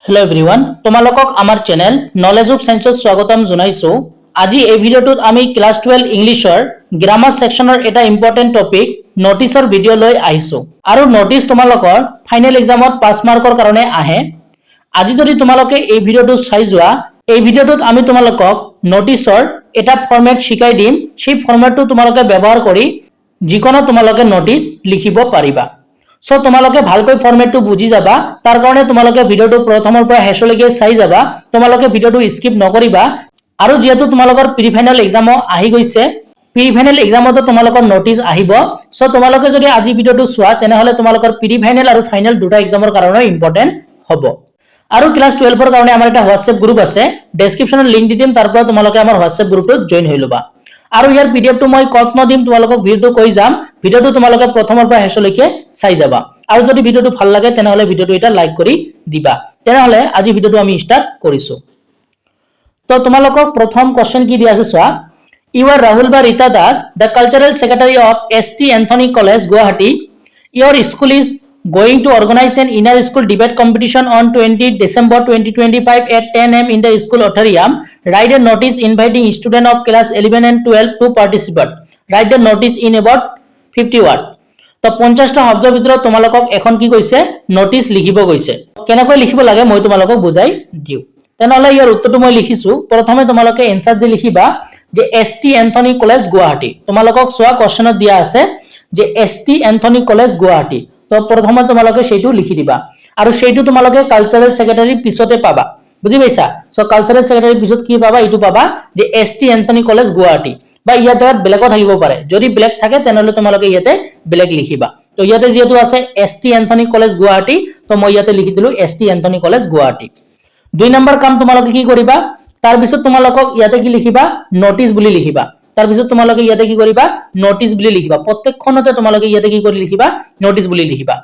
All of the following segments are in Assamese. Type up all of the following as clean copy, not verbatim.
हेलो एवरीवन তোমালোকক আমাৰ চেনেল নলেজ অফ সায়েন্সত স্বাগতম জনাইছো। আজি এই ভিডিওটোত আমি ক্লাস 12 ইংলিশৰ গ্ৰামাৰ সেকশনৰ এটা ইম্পৰ্টেন্ট টপিক নোটিছৰ ভিডিও লৈ আহিছো আৰু নোটিছ তোমালোকৰ ফাইনেল এক্সামত পাস মাৰ্কৰ কাৰণে আহে। আজি যদি তোমালোকে এই ভিডিওটো চাই যোৱা এই ভিডিওটোত আমি তোমালোকক নোটিছৰ এটা ফৰমেট শিকাই দিম। সেই ফৰমেটটো তোমালোকে ব্যৱহাৰ কৰি যিকোনো তোমালোকে নোটিছ লিখিব পাৰিবা। সো তোমালোকে ভালকৈ ফৰমেটটো বুজি যাবা, তাৰ কাৰণে তোমালোকে ভিডিওটো প্ৰথমৰ পৰা শেষলৈকে চাই যাবা। তোমালোকে ভিডিওটো স্কিপ নকৰিবা আৰু যেহেতু তোমালোকৰ প্ৰি ফাইনেল এক্সামো আহি গৈছে, প্ৰি ফাইনেল এক্সামতো তোমালোকৰ নোটিছ আহিব। সো তোমালোকে যদি আজি ভিডিওটো চোৱা তেনেহলে তোমালোকৰ প্ৰি ফাইনেল আৰু ফাইনেল দুটা এক্সামৰ কাৰণে ইম্পৰ্টেন্ট হ'ব। আৰু ক্লাস 12 ৰ কাৰণে আমাৰ এটা হোৱাটসএপ গ্ৰুপ আছে, ডেসক্ৰিপচনত লিংক দি দিম, তাৰ পৰা তোমালোকে আমাৰ হোৱাটসএপ গ্ৰুপটোত জয়েন হৈ লবা। আৰু ইয়াৰ পিডিএফটো মই কত নদিম তোমালোকক ভিডিওটো কৈ যাম, ভিডিওটো তোমালোকে প্ৰথমৰ পৰা শেষলৈকে চাই যাবা। আৰু যদি ভিডিওটো ভাল লাগে তেনেহলে ভিডিওটো এটা লাইক কৰি দিবা। তেনেহলে আজি ভিডিওটো আমি স্টাৰ্ট কৰিছো। তো তোমালোকক প্ৰথম কোশ্চেন কি দিয়া আছে চোৱা। ইউ আৰ ৰাহুল বা Rita Das, the cultural secretary of ST Anthony college Guwahati. Your school is going to organize an inter-school debate competition on 20 December 2025 at 10 am in the school auditorium. Write a notice inviting students of class 11 and 12 to participate. Write the notice in about 50 word. তো 50টা শব্দৰ ভিতৰত তোমালোকক এখন কি কৈছে নোটিছ লিখিব কৈছে। কেনেকৈ লিখিব লাগে মই তোমালোকক বুজাই দিও। তেনেহলে ইয়াৰ উত্তৰটো মই লিখিছো। প্ৰথমে তোমালোকে এনসাৰ দি লিখিবা যে ST এন্থনী কলেজ গুৱাহাটী। তোমালোকক চোৱা কোশ্চেনত দিয়া আছে যে ST এন্থনী কলেজ গুৱাহাটী। তো প্ৰথমে তোমালোকে সেইটো লিখি দিবা আৰু সেইটো তোমালোকে কালচাৰেল সেক্ৰেটাৰী পিছতে পাবা। বুজি পাইছা? সো কালচাৰেল সেক্ৰেটাৰী পিছত কি পাবা, এইটো পাবা যে ST এন্থনী কলেজ গুৱাহাটী। বা ইয়াৰ জায়গাত ব্লেকো থাকিব পাৰে, যদি ব্লেক থাকে তেনেহলে তোমালোকে ইয়াতে ব্লেক লিখিবা। তো ইয়াতে যেহেতু আছে ST এন্থনী কলেজ গুৱাহাটী, তো মই ইয়াতে লিখি দিলো ST Anthony college Guwahati. 2 number কাম তোমালোকে কি কৰিবা, তাৰ পিছত তোমালোকক ইয়াতে কি লিখিবা নোটিছ বুলি লিখিবা। তাৰ পিছত তোমালোকে ইয়াতে কি কৰিবা নোটিছ বুলি লিখিবা। প্ৰত্যেকখনতে তোমালোকে ইয়াতে কি কৰি লিখিবা নোটিছ বুলি লিখিবা।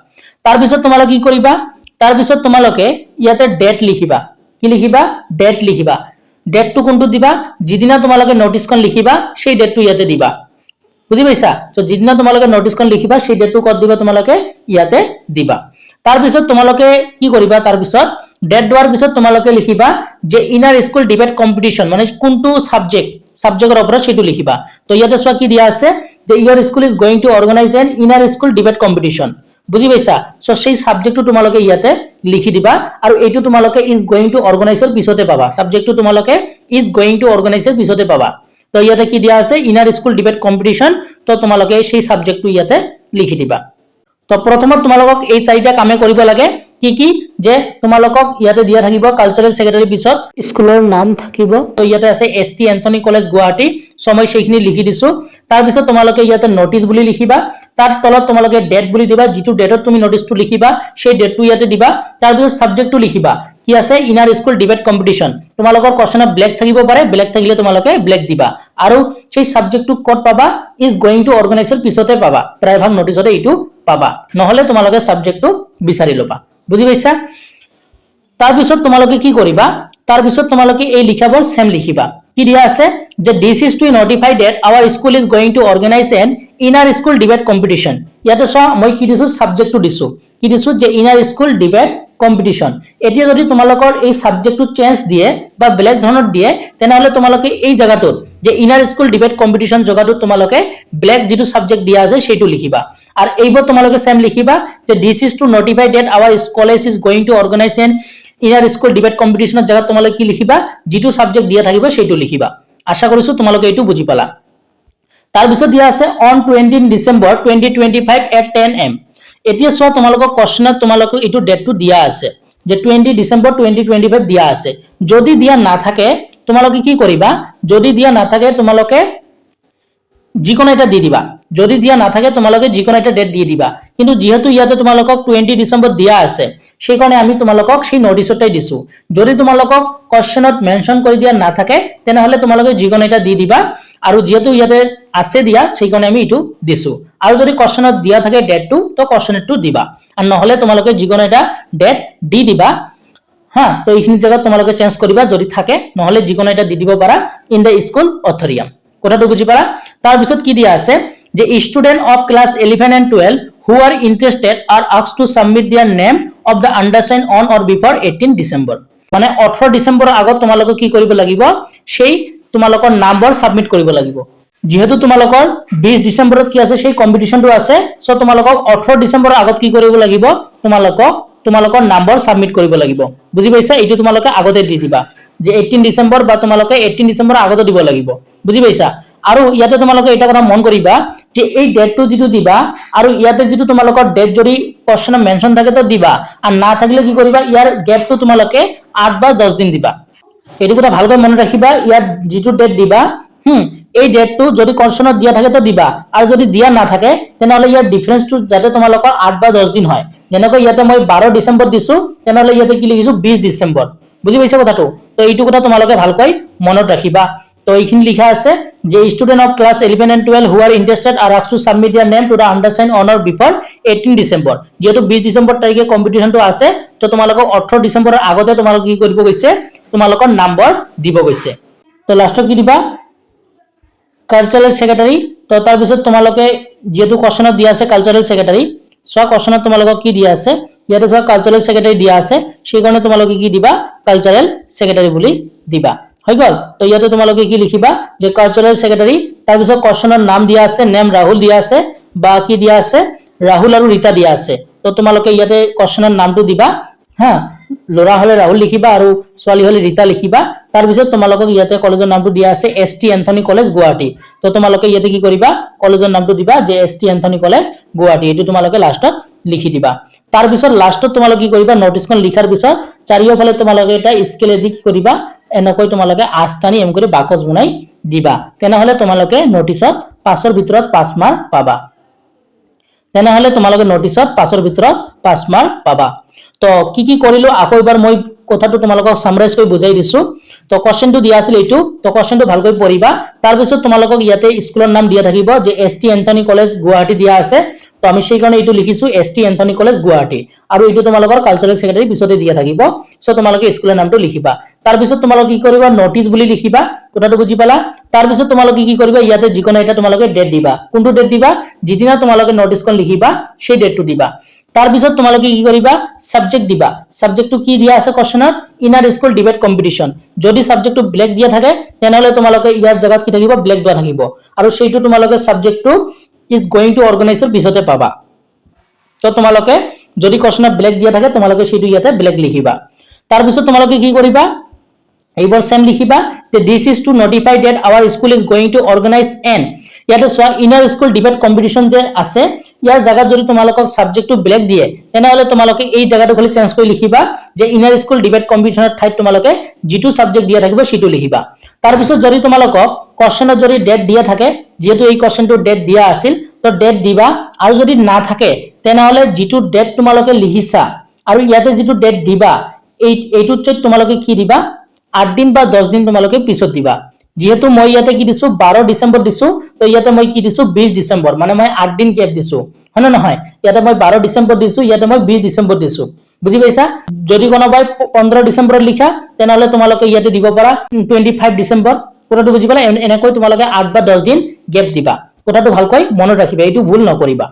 তাৰ পিছত তোমালোকে কি কৰিবা, তাৰ পিছত তোমালোকে ইয়াতে ডেট লিখিবা। কি লিখিবা ডেট লিখিবা। ডেটটো কোনটো দিবা, যিদিনা তোমালোকে নোটিছখন লিখিবা সেই ডেটটো ইয়াতে দিবা। বুজি পাইছা? তো যিদিনা তোমালোকে নোটিছখন লিখিবা সেই ডেটটো কত দিবা তোমালোকে ইয়াতে দিবা। তাৰ পিছত তোমালোকে কি কৰিবা, তাৰ পিছত ডেট দিয়াৰ পিছত তোমালোকে লিখিবা যে ইনাৰ স্কুল ডিবেট কম্পিটিশন, মানে কোনটো সাবজেক্টৰ ওপৰত সেটো লিখিবা। তো ইয়াতে চোৱা কি দিয়া আছে যে your school is going to organize an inter school debate competition. বুজি পাইছা? সো সেই সাবজেক্টটো তোমালোকে ইয়াতে লিখি দিবা আৰু এইটো তোমালোকে ইজ গোইং টু অৰ্গানাইজৰ পিছতে পাবা। সাবজেক্টটো তোমালোকে ইজ গোইং টু অৰ্গানাইজৰ পিছতে পাবা। তো ইয়াতে কি দিয়া আছে ইনাৰ স্কুল ডিবেট কম্পিটিশন, তো তোমালোকে সেই সাবজেক্টটো ইয়াতে লিখি দিবা। তো প্ৰথমত তোমালোকক এই চাৰিটা কামে কৰিব লাগে। কি কি যে তোমালোকক ইয়াতে দিয়া থাকিব কালচাৰেল সেক্ৰেটাৰী পিছত স্কুলৰ নাম থাকিব। তো ইয়াতে আছে ST এন্থনী কলেজ গুৱাহাটী, সময় সেইখিনি লিখি দিছো। তাৰ পিছত তোমালোকে ইয়াতে নোটিছ বুলি লিখিবা। তাৰ তলত তোমালোকে ডেট বুলি দিবা, যিটো ডেটত তুমি নোটিছটো লিখিবা সেই ডেটটো ইয়াতে দিবা। তাৰ পিছত সাবজেক্টটো লিখিবা কি আছে ইনাৰ স্কুল ডিবেট কম্পিটিশন। তোমালোকৰ কোশ্চেনত ব্লেক থাকিব পাৰে, ব্লেক থাকিলে তোমালোকে ব্লেক দিবা আৰু সেই সাবজেক্টটো কত পাবা ইজ গোইং টু অৰ্গানাইজৰ পিছতে পাবা। প্ৰায়ভাগ নোটিছতে এইটো পাবা, নহলে তোমালোকে সাবজেক্টটো বিচাৰি লবা। বুজি পাইছা? তাৰ পিছত তোমালোকে কি কৰিবা, তাৰ পিছত তোমালোকে এই লিখাবোৰ সেম লিখিবা। কি দিয়া আছে যে this is to notify that our school is going to organise an inner school debate competition. ইয়াতে চোৱা মই কি দিছো সাবজেক্টটো দিছো, কি দিছো যে ইনাৰ স্কুল ডিবেট কম্পিটিশন। এতিয়া যদি তোমালোকৰ এই সাবজেক্টটো চেঞ্জ দিয়ে বা বেলেগ ধৰণৰ দিয়ে তেনেহলে তোমালোকে এই জায়গাটোত যে ইনার স্কুল ডিবেট কম্পিটিশন জায়গাটোত তোমালোকে ব্লেক যেটো সাবজেক্ট দিয়া আছে সেইটো লিখিবা। আর এইবোৰ তোমালোকে সেম লিখিবা যে this is to notify that our college is going to organize an inter school debate কম্পিটিশনৰ জায়গাত তোমালোকে কি লিখিবা যেটো সাবজেক্ট দিয়া থাকিব সেইটো লিখিবা। আশা কৰিছো তোমালোকে এইটো বুজি পালা। তাৰ পিছত দিয়া আছে অন 20 ডিসেম্বৰ 2025 at 10 am। এতিয়া চোৱা তোমালোকক কোশ্চেনত তোমালোকক এইটো ডেটটো দিয়া আছে যে 20 ডিসেম্বৰ 2025 দিয়া আছে। যদি দিয়া না থাকে তোমালোকে কি কৰিবা, যদি দিয়া না থাকে তোমালোকে যিকোনো এটা দি দিবা। যদি দিয়া না থাকে তোমালোকে যিকোনো এটা ডেট দি দিবা। কিন্তু যেহেতু ইয়াতে তোমালোকক 20 ডিসেম্বৰ দিয়া আছে সেই কাৰণে আমি তোমালোকক সেই নোটিছতে দিছো। যদি তোমালোকক কোশ্চেনত মেনশন কৰি দিয়া না থাকে তেনেহলে তোমালোকে যিকোনো এটা দি দিবা আৰু যেহেতু ইয়াতে আছে দিয়া সেই কাৰণে আমি এটো দিছো। আৰু যদি কোশ্চেনত দিয়া থাকে ডেটটো তো কোশ্চেনটো দিবা আৰু নহলে তোমালোকে যিকোনো এটা ডেট দি দিবা। হ্যাঁ, তো এইখিনি জায়গা তোমালোকে চেঞ্জ কৰিবা যদি থাকে, নহলে যিকোনো এটা দি দিব পাৰা ইন দা স্কুল অথৰিয়াম। কথাটো বুজি পালা? তাৰ পিছত কি দিয়া আছে যে student of class 11 and 12 who are interested are asked to submit their name of the undersigned on or before 18 December মানে 18 ডিসেম্বৰৰ আগত তোমালোকে কি কৰিব লাগিব সেই তোমালোকৰ নাম্বাৰ সাবমিট কৰিব লাগিব যেহেতু তোমালোকৰ 20 ডিসেম্বৰত কি আছে সেই কম্পিটিশনটো আছে সো তোমালোকক 18 ডিসেম্বৰৰ আগত কি কৰিব লাগিব তোমালোকৰ নাম্বাৰ সাবমিট কৰিব লাগিব বুজি পাইছা এইটো তোমালোকে আগতে দি দিবা যে 18 ডিসেম্বৰ বা তোমালোকে 18 ডিসেম্বৰ আগতে দিব লাগিব বুজি পাইছা আৰু ইয়াতে তোমালোকে এটা কথা মন কৰিবা যে এই ডেটটো যেটো দিবা আৰু ইয়াতে যেটো তোমালোকৰ ডেট যদি কোশ্চনত মেনশন থাকে তো দিবা আৰ না থাকিলে কি কৰিবা ইয়াৰ গ্যাপটো তোমালোকে 8 বা 10 দিন দিবা এইটো কথা ভালকৈ মনত ৰাখিবা ইয়াৰ যেটো ডেট দিবা এই ডেটটো যদি কোশ্চনত দিয়া থাকে তো দিবা আর যদি দিয়া না থাকে তেনেহলে ইয়াৰ ডিফাৰেন্সটো যাতে তোমালোকৰ 8 বা 10 দিন হয় যেনেকৈ ইয়াতে মই 12 ডিসেম্বৰ দিছো তেনেহলে ইয়াতে কি লিখিছো 20 ডিসেম্বৰ বুজি পাইছা কথাটো তো এইটো কথা তোমালোকে ভালকৈ মনত ৰাখিবা তো এইখিনি লিখা আছে যে student of class 11 and 12 who are interested are asked to submit their name to the undersigned on or before 18 December যেহেতু 20 ডিসেম্বৰ তাৰিখে কম্পিটিশনটো আছে তো তোমালোকক 18 ডিসেম্বৰৰ আগতে তোমালোকে কি কৰিব গৈছে তোমালোকৰ নাম্বাৰ দিব গৈছে তো লাষ্টত কি দিবা কালচারাল সেক্রেটারি তো তার পিছত তোমালোকে যেহেতু কোশ্চনত দিয়া আছে কালচারাল সেক্রেটারি সো কোশ্চনত তোমালোকক কি দিয়া আছে ইয়াতে সব কালচারাল সেক্রেটারি দিয়া আছে সেই কারণে তোমালোকে কি দিবা কালচারাল সেক্রেটারি বুলি দিবা হৈ গল তো ইয়াতে তোমালোকে কি লিখিবা যে কালচারাল সেক্রেটারি তার পিছত কোশ্চনৰ নাম দিয়া আছে নেম ৰাহুল দিয়া আছে বা কি দিয়া আছে ৰাহুল আৰু ৰীতা দিয়া আছে তো তোমালোকে ইয়াতে কোশ্চনৰ নামটো দিবা হ্যাঁ লৰা হলে ৰাহুল লিখিবা আৰু ছোৱালী হলে ৰীতা লিখিবা তাৰ পিছত তোমালোকক ইয়াতে কলেজৰ নামটো দিয়া আছে এসটি এন্থনী কলেজ গুৱাহাটী তো তোমালোকে ইয়াতে কি কৰিবা কলেজৰ নামটো দিবা যে এসটি এন্থনী কলেজ গুৱাহাটী এটো তোমালোকে লাষ্টত লিখি দিবা তাৰ পিছত লাষ্টত তোমালোকে কি কৰিবা নোটিছখন লিখাৰ পিছত চাৰিওফালে তোমালোকে এটা স্কেলে দি কি কৰিবা এনেকৈ তোমালোকে আস্থানি এম কৰি বাকচ বনাই দিবা তেনেহলে তোমালোকে নোটিছত 5ৰ ভিতৰত 5 মাৰ্ক পাবা তেনেহলে তোমালোকে নোটিছত 5ৰ ভিতৰত 5 মাৰ্ক পাবা তো কি কৰিলো আকৌ এবাৰ মই কথাটো তোমালোকক সামৰাইজ কৰি বুজাই দিছো তো কোশ্চেনটো দিয়া আছিল এইটো তো কোশ্চেনটো ভালকৈ পঢ়িবা তাৰ পিছত তোমালোকক ইয়াতে স্কুলৰ নাম দিয়া থাকিব যে এসটি এন্থনী কলেজ গুৱাহাটী দিয়া আছে তো আমি সেই কাৰণে এইটো লিখিছো এসটি এন্থনী কলেজ গুৱাহাটী আৰু এইটো তোমালোকৰ কালচাৰাল সেক্ৰেটাৰি পিছতে দিয়া থাকিব সো তোমালোকে স্কুলৰ নামটো লিখিবা তাৰ পিছত তোমালোকে কি কৰিবা নোটিস বুলি লিখিবা কথাটো বুজি পালা তাৰ পিছত তোমালোকে কি কৰিবা ইয়াতে যিকোনো এটা তোমালোকে ডেট দিবা কোনটো ডেট দিবা যিদিনা তোমালোকে নোটিসখন লিখিবা সেই ডেটটো দিবা তাৰ পিছত তোমালোকে কি কৰিবা সাবজেক্ট দিবা সাবজেক্টটো কি দিয়া আছে কোশ্চনত ইনাৰ স্কুল ডিবেট কম্পিটিশন যদি সাবজেক্টটো ব্ল্যাক দিয়া থাকে তেনেহলে তোমালোকে ইয়াৰ জায়গাত কি থাকিব ব্ল্যাক দিয়া থাকিব আৰু সেইটো তোমালোকে সাবজেক্টটো is going to organize পিছতে পাবা তো তোমালোকে যদি কোশ্চনত ব্ল্যাক দিয়া থাকে তোমালোকে সেইটো ইয়াতে ব্ল্যাক লিখিবা তাৰ পিছত তোমালোকে কি কৰিবা এইবাৰ সেম লিখিবা যে this is to notify that our school is going to organize an ইয়াতে সোয়া ইনার স্কুল ডিবেট কম্পিটিশন যে আছে ইয়াৰ জায়গাত যদি তোমালোকক সাবজেক্টটো ব্ল্যাক দিয়ে তেনেহলে তোমালোকে এই জায়গাটো খালি চেঞ্জ কৰি লিখিবা যে ইনাৰ স্কুল ডিবেট কম্পিটিশনৰ ঠাইত তোমালোকে যেটো সাবজেক্ট দিয়া থাকিব সেটো লিখিবা তাৰ পিছত যদি তোমালোকক কোশ্চনত যদি ডেট দিয়া থাকে যেহেতু এই কোশ্চনটো ডেট দিয়া আছিল তো ডেট দিবা আৰু যদি না থাকে তেনেহলে যেটো ডেট তোমালোকে লিখিছা আৰু ইয়াতে যেটো ডেট দিবা এইটোত তোমালোকে কি দিবা 8 দিন বা 10 দিন তোমালোকে পিছত দিবা যেহেতু মই ইয়াতে কি দিছো 12 ডিসেম্বৰ দিছো তো ইয়াতে মই কি দিছো 20 ডিসেম্বৰ মানে মই 8 দিন গ্যাপ দিছো হয়নে নহয় ইয়াতে মই 12 ডিসেম্বৰ দিছো ইয়াতে মই 20 ডিসেম্বৰ দিছো বুজি পাইছা যদি কোনোবাই 15 ডিসেম্বৰত লিখা তেনেহলে তোমালোকে ইয়াতে দিব পাৰা 25 ডিসেম্বৰ কথাটো বুজি পালা এনেকৈ তোমালোকে 8 বা 10 দিন গ্যাপ দিবা কথাটো ভালকৈ মনত ৰাখিবা এইটো ভুল নকৰিবা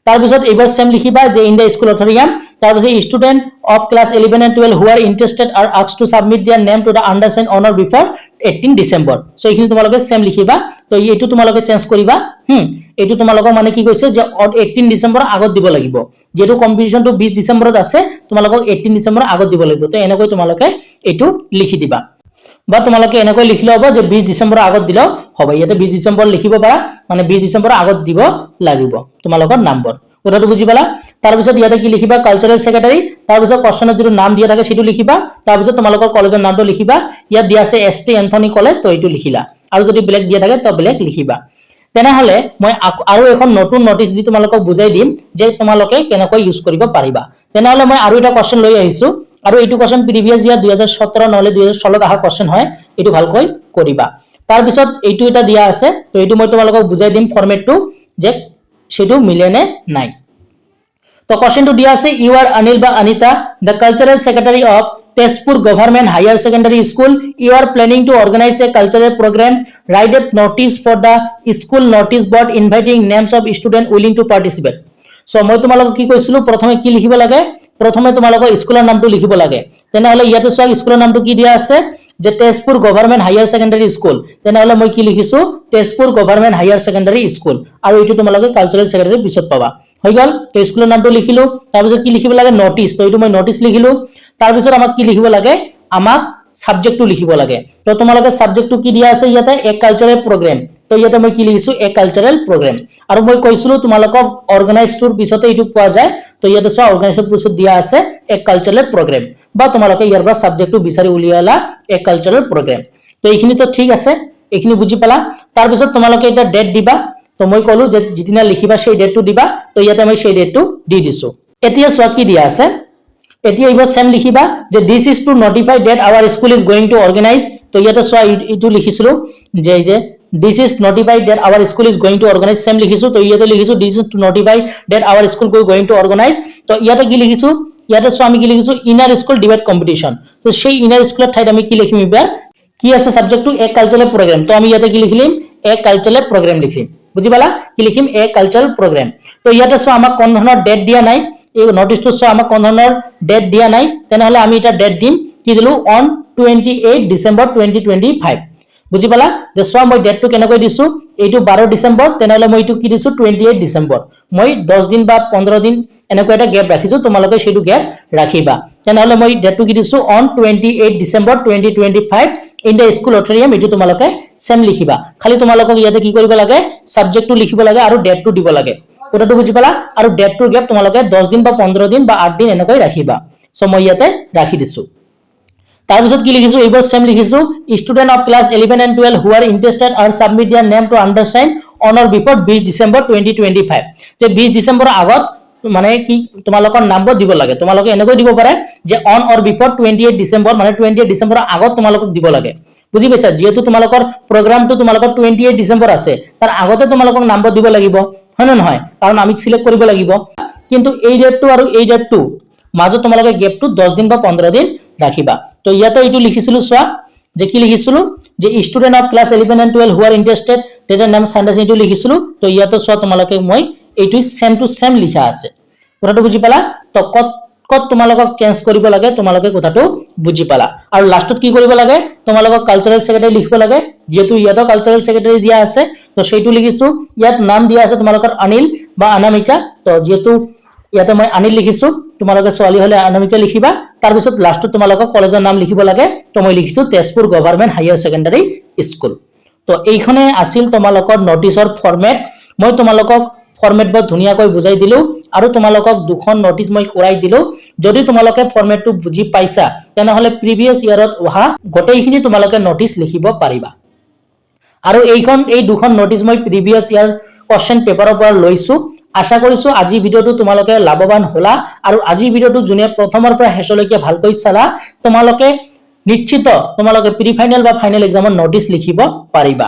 তাৰ পিছত এবাৰ সেম লিখিবা যে ইন দা স্কুল অথৰিয়াম তাৰ পিছত student of class 11 and 12 who are interested are asked to submit their name to the undersigned on or before 18 December so এইখিনি তোমালোকে সেম লিখিবা তো এইটো তোমালোকে চেঞ্জ কৰিবা এইটো তোমালোকৰ মানে কি কৈছে যে 18 ডিসেম্বৰ আগত দিব লাগিব যেটো কম্পিটিশনটো 20 ডিসেম্বৰত আছে তোমালোকক 18 ডিসেম্বৰ আগত দিব লাগিব তো এনেকৈ তোমালোকে এইটো লিখি দিবা বা তোমালোকে এনেকৈ লিখিলে হ'ব যে 20 ডিসেম্বৰ আগত দিলে হ'ব ইয়াতে 20 ডিসেম্বৰ লিখিব পাৰা মানে 20 ডিসেম্বৰ আগত দিব লাগিব তোমালোকৰ নাম্বাৰ কথাটো বুজি পালা তাৰ পিছত ইয়াতে কি লিখিবা কালচাৰাল সেক্ৰেটাৰি তাৰ পিছত কোশ্চনত যেটো নাম দিয়া থাকে সেটো লিখিবা তাৰ পিছত তোমালোকৰ কলেজৰ নামটো লিখিবা ইয়াত দিয়া আছে এসটি এন্থনী কলেজ তো এইটো লিখিলা আৰু যদি ব্ল্যাক দিয়া থাকে তো ব্ল্যাক লিখিবা তেনেহলে মই আৰু এখন নতুন নোটিস দি তোমালোকক বুজাই দিম যে তোমালোকে কেনেকৈ ইউজ কৰিব পাৰিবা তেনেহলে মই আৰু এটা কোশ্চন লৈ আহিছো আৰু এইটো কোশ্চন প্ৰিভিয়াস ইয়াৰ 2017 নহলে 2016 আহা কোশ্চন হয় এটো ভালকৈ কৰিবা তাৰ পিছত এইটো এটা দিয়া আছে তো এইটো মই তোমালোকক বুজাই দিম ফৰমেটটো যে সেটো মিলেনে নাই তো কোশ্চনটো দিয়া আছে ইউ আর অনিল বা Anita the cultural secretary of Tezpur Government Higher Secondary School, you are planning to organize a cultural program. Write a notice for the school notice board inviting names of students willing to participate. So মই তোমালোকক কি কৈছিলো প্ৰথমে কি লিখিব লাগে প্ৰথমে তোমালোকক স্কুলৰ নামটো লিখিব লাগে তেনেহলে ইয়াতে চোৱা স্কুলৰ নামটো কি দিয়া আছে যে Tezpur government higher secondary school তেনেহলে মই কি লিখিছো Tezpur government higher secondary school আৰু এইটো তোমালোকে কালচাৰেল সেক্ৰেটাৰী পিছত পাবা হৈ গল তো স্কুলৰ নামটো লিখিলো তাৰ পিছত কি লিখিব লাগে নোটিস তো এইটো মই নোটিস লিখিলো তাৰ পিছত আমাক কি লিখিব লাগে আমাক সাবজেক্টটো লিখিব লাগে তো তোমালোকে সাবজেক্টটো কি দিয়া আছে ইয়াতে এক কালচাৰেল প্ৰগ্ৰাম তো ইয়াতে মই কি লিখিছো এক কালচাৰেল প্ৰগ্ৰাম আৰু মই কৈছিলো তোমালোকক অৰ্গানাইজটোৰ পিছতে এইটো পোৱা যায় তো ইয়াতে সব অৰ্গানাইজৰ পিছত দিয়া আছে এক কালচাৰেল প্ৰগ্ৰাম বা তোমালোকে ইয়াৰ পৰা সাবজেক্টটো বিচাৰি উলিয়ালা এক কালচাৰেল প্ৰগ্ৰাম তো এইখিনি তো ঠিক আছে এইখিনি বুজি পালা তাৰ পিছত তোমালোকে এটা ডেট দিবা তো মই কলো যে যিদিনা লিখিবা সেই ডেটটো দিবা তো ইয়াতে মই সেই ডেটটো দি দিছো এতিয়া সব কি দিয়া আছে এতিয়া এইবাৰ সেম লিখিবা যে this is to notify that our school is going to organise তো ইয়াতে সব ইটো লিখিছিলো যে this is notified that our school is going to organize same লিখিছো তো ইয়াতে লিখিছো this is to notify that our school going to organize তো ইয়াতে কি লিখিছো ইয়াতে সো আমি কি লিখিছো ইনার স্কুল ডিবেট কম্পিটিশন তো সেই ইনার স্কুলের ঠাইত আমি কি লিখিম এবাৰ কি আছে সাবজেক্ট টু এক কালচারাল প্রোগ্রাম তো আমি ইয়াতে কি লিখিম এক কালচারাল প্রোগ্রাম লিখিম বুজি পালা কি লিখিম এক কালচারাল প্রোগ্রাম তো ইয়াতে সো আমাক কোন ধৰণৰ ডেট দিয়া নাই এই নোটিসটো সো আমাক কোন ধৰণৰ ডেট দিয়া নাই তেনেহলে আমি এটা ডেট দিম কি দিলু অন 28 ডিসেম্বৰ 2025 বুজি পালা যে সব মই ডেটটো কেনেকৈ দিছো এইটো 12 ডিসেম্বৰ তেনেহলে মই এইটো কি দিছো 28 ডিসেম্বৰ মই 10 দিন বা 15 দিন এনেকৈ এটা গ্যাপ ৰাখিছো তোমালোকে সেইটো গ্যাপ ৰাখিবা তেনেহলে মই ডেটটো কি দিছো on 28 December 2025 in the school auditorium এইটো তোমালোকে সেম লিখিবা খালি তোমালোকক ইয়াতে কি কৰিব লাগে সাবজেক্টটো লিখিব লাগে আৰু ডেটটো দিব লাগে কথাটো বুজি পালা আৰু ডেটটোৰ গ্যাপ তোমালোকে 10 দিন বা 15 দিন বা 8 দিন এনেকৈ ৰাখিবা সো মই ইয়াতে ৰাখি দিছো তাৰ পিছত কি লিখিছো এইবাৰ সেম লিখিছো student of class 11 and 12 who are interested are submit their name to undersign on or before 20 December 2025 যে 20 ডিসেম্বৰৰ আগত মানে কি তোমালোকৰ নাম্বাৰ দিব লাগে তোমালোকে এনেকৈ দিব পাৰে যে অন অৰ বিফোৰ 28 ডিসেম্বৰ মানে 28 ডিসেম্বৰৰ আগত তোমালোকক দিব লাগে বুজি পাইছা যেহেতু তোমালোকৰ প্ৰগ্ৰামটো তোমালোকৰ 28 ডিসেম্বৰ আছে তাৰ আগতে তোমালোকক নাম্বাৰ দিব লাগিব হয় না নহয় কাৰণ আমি সিলেক্ট কৰিব লাগিব কিন্তু এই ডেটটো আৰু এই ডেটটো মাজত তোমালোকে গ্যাপটো 10 দিন বা 15 দিন ৰাখিবা তো ইয়াতে এইটো লিখিছিলো সোয়া যে কি লিখিছিলো যে student of class 11 and 12 who are interested তাদের নাম সেন্টেন্স এইটো লিখিছিলো তো ইয়াতে সোয়া তোমালোকে মই এইটো সেম টু সেম লিখা আছে কথাটো বুজি পালা তো কত তোমালোকক চেঞ্জ কৰিব লাগে তোমালোকে কথাটো বুজি পালা আৰু লাষ্টত কি কৰিব লাগে তোমালোকক কালচাৰেল সেক্ৰেটাৰী লিখিব লাগে যেহেতু ইয়াতে কালচাৰেল সেক্ৰেটাৰী দিয়া আছে তো সেইটো লিখিছো ইয়াত নাম দিয়া আছে তোমালোকৰ অনিল বা অনামিকা তো যেহেতু ইয়াতে মই অনিল লিখিছো তোমালোকে ছোৱালী হলে অনামিকা লিখিবা তাৰ পিছত লাষ্টত তোমালোকক কলেজৰ নাম লিখিব লাগে তো মই লিখিছো Tezpur government higher secondary school তো এইখনে আছিল তোমালোকৰ নোটিছৰ ফৰমেট মই তোমালোকক ফৰমেট বৰ ধুনিয়াকৈ বুজাই দিলো আৰু তোমালোকক দুখন নোটিছ মই কৰাই দিলো যদি তোমালোকে ফৰমেটটো বুজি পাইছা তেনেহলে প্ৰিভিয়াস ইয়াৰত ওহা গোটেইখিনি তোমালোকে নোটিছ লিখিব পাৰিবা আৰু এই দুখন নোটিছ মই প্ৰিভিয়াস ইয়াৰ কোৱেশ্চন পেপাৰৰ পৰা লৈছো আশা কৰিছো আজি ভিডিওটো তোমালোকে লাভৱান হলা আৰু আজি ভিডিওটো জুনে প্ৰথমৰ পৰা হেছলৈকে ভালকৈ চালা তোমালোকে নিশ্চিত তোমালোকে প্ৰি ফাইনাল বা ফাইনাল এক্সামৰ নোটিছ লিখিব পাৰিবা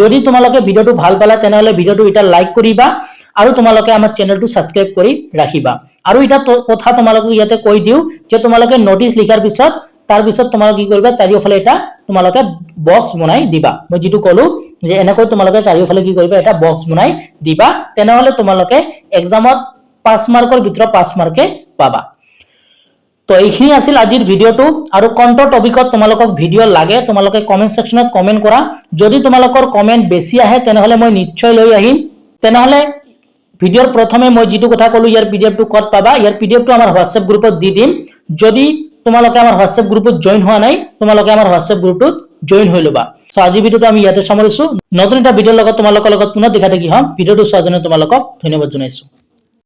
যদি তোমালোকে ভিডিওটো ভাল পালা তেনেহলে ভিডিওটো এটা লাইক কৰিবা আৰু তোমালোকে আমাৰ চেনেলটো সাবস্ক্ৰাইব কৰি ৰাখিবা আৰু এটা কথা তোমালোকে ইয়াতে কৈ দিও যে তোমালোকে নোটিছ লিখাৰ পিছত তাৰ পিছত তোমালোকে কি কৰিবা চাৰিওফালে এটা তোমালোকে বক্স বনাই দিবা মই যেটো কলো যে এনেকৈ তোমালোকে চাৰিওফালে কি কৰিবা এটা বক্স বনাই দিবা তেনেহলে তোমালোকে এক্সামত 5 মাৰ্কৰ ভিতৰত 5 মাৰ্কে পাবা তো এইখিনি আছিল আজিৰ ভিডিওটো আৰু কোনটো টপিকত তোমালোকক ভিডিও লাগে তোমালোকে কমেন্ট সেকশনত কমেন্ট কৰা যদি তোমালোকৰ কমেন্ট বেছি আহে তেনেহলে মই নিশ্চয় লৈ আহিম তেনেহলে ভিডিওৰ প্ৰথমে মই যেটো কথা কলো ইয়াৰ পিডিএফটো কত পাবা ইয়াৰ পিডিএফটো আমাৰ হোৱাটসঅ্যাপ গ্ৰুপত দি দিম যদি তোমালোকে আমাৰ হোৱাটসঅ্যাপ গ্ৰুপত জয়েন হোৱা নাই তোমালোকে আমাৰ হোৱাটসঅ্যাপ গ্ৰুপটোত জয়েন হৈ লবা সো আজি ভিডিওটো আমি ইয়াতে সামৰিছো নতুন এটা ভিডিওৰ লগত তোমালোকৰ লগত পুনৰ দেখা দেখি হম ভিডিওটো চোৱাৰ জন্য তোমালোকক ধন্যবাদ জনাইছো